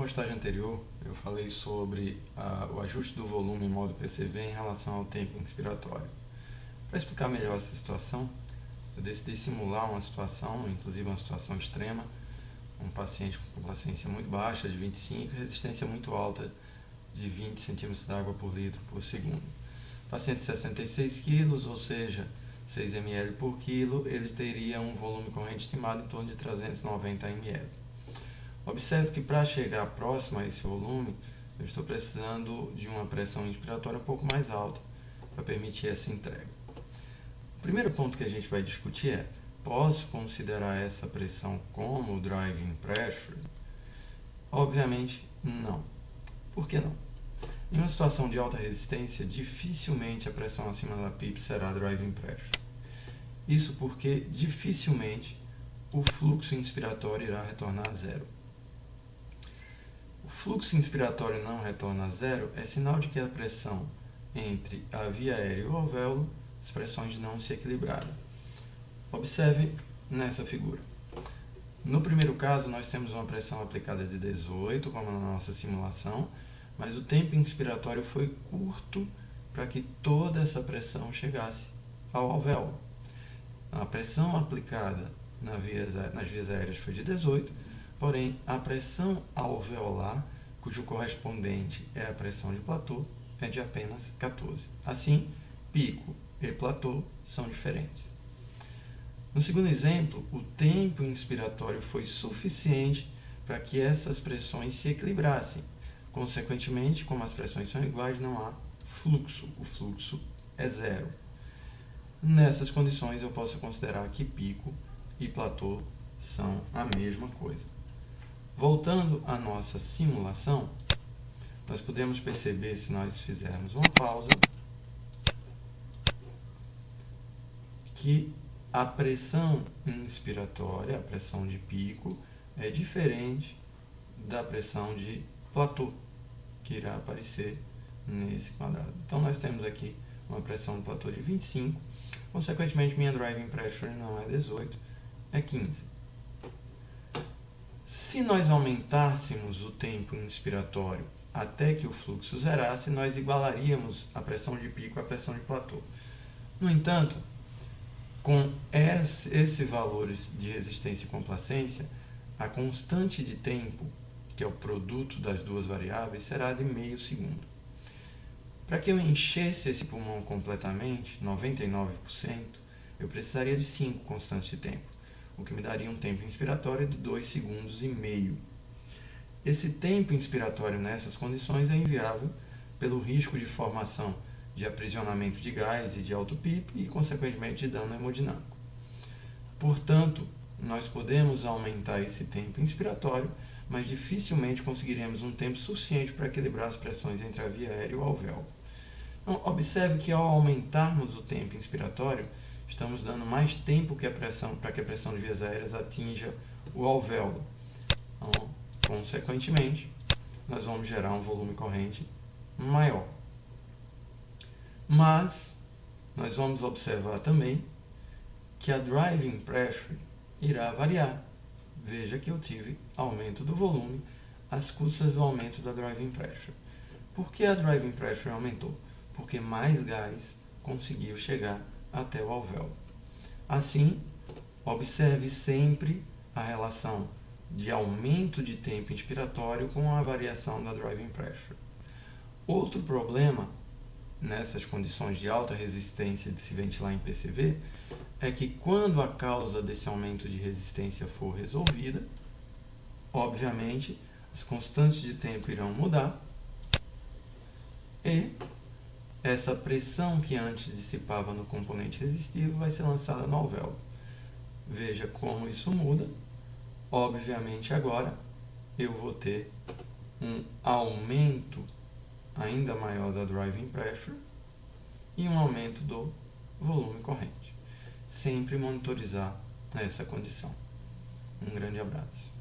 postagem anterior, eu falei sobre o ajuste do volume em modo PCV em relação ao tempo inspiratório. Para explicar melhor essa situação, eu decidi simular uma situação, inclusive uma situação extrema, um paciente com complacência muito baixa, de 25, e resistência muito alta, de 20 centímetros d'água por litro por segundo. Paciente de 66 quilos, ou seja, 6 ml por quilo, ele teria um volume corrente estimado em torno de 390 ml. Observe que para chegar próximo a esse volume, eu estou precisando de uma pressão inspiratória um pouco mais alta para permitir essa entrega. O primeiro ponto que a gente vai discutir é: posso considerar essa pressão como driving pressure? Obviamente não. Por que não? Em uma situação de alta resistência, dificilmente a pressão acima da PIP será driving pressure. Isso porque dificilmente o fluxo inspiratório irá retornar a zero. O fluxo inspiratório não retorna a zero é sinal de que a pressão entre a via aérea e o alvéolo, as pressões não se equilibraram. Observe nessa figura. No primeiro caso, nós temos uma pressão aplicada de 18, como na nossa simulação, mas o tempo inspiratório foi curto para que toda essa pressão chegasse ao alvéolo. A pressão aplicada nas vias aéreas foi de 18, porém a pressão alveolar, cujo correspondente é a pressão de platô, é de apenas 14. Assim, pico e platô são diferentes. No segundo exemplo, o tempo inspiratório foi suficiente para que essas pressões se equilibrassem. Consequentemente, como as pressões são iguais, não há fluxo. O fluxo é zero. Nessas condições, eu posso considerar que pico e platô são a mesma coisa. Voltando à nossa simulação, nós podemos perceber, se nós fizermos uma pausa, que a pressão inspiratória, a pressão de pico, é diferente da pressão de platô, que irá aparecer nesse quadrado. Então, nós temos aqui uma pressão de platô de 25, consequentemente, minha driving pressure não é 18, é 15. Se nós aumentássemos o tempo inspiratório até que o fluxo zerasse, nós igualaríamos a pressão de pico à pressão de platô. No entanto, com esse valores de resistência e complacência, a constante de tempo, que é o produto das duas variáveis, será de meio segundo. Para que eu enchesse esse pulmão completamente, 99%, eu precisaria de 5 constantes de tempo, o que me daria um tempo inspiratório de 2,5 segundos. Esse tempo inspiratório nessas condições é inviável pelo risco de formação de aprisionamento de gás e de alto PIP e, consequentemente, de dano hemodinâmico. Portanto, nós podemos aumentar esse tempo inspiratório, mas dificilmente conseguiremos um tempo suficiente para equilibrar as pressões entre a via aérea e o alvéolo. Então, observe que ao aumentarmos o tempo inspiratório, estamos dando mais tempo para que a pressão de vias aéreas atinja o alvéolo. Então, consequentemente, nós vamos gerar um volume corrente maior. Mas, nós vamos observar também que a driving pressure irá variar. Veja que eu tive aumento do volume às custas do aumento da driving pressure. Por que a driving pressure aumentou? Porque mais gás conseguiu chegar até o alvéolo. Assim, observe sempre a relação de aumento de tempo inspiratório com a variação da driving pressure. Outro problema nessas condições de alta resistência de se ventilar em PCV é que quando a causa desse aumento de resistência for resolvida, obviamente as constantes de tempo irão mudar e essa pressão que antes dissipava no componente resistivo vai ser lançada no alvéolo. Veja como isso muda. Obviamente agora eu vou ter um aumento ainda maior da driving pressure e um aumento do volume corrente. Sempre monitorizar essa condição. Um grande abraço.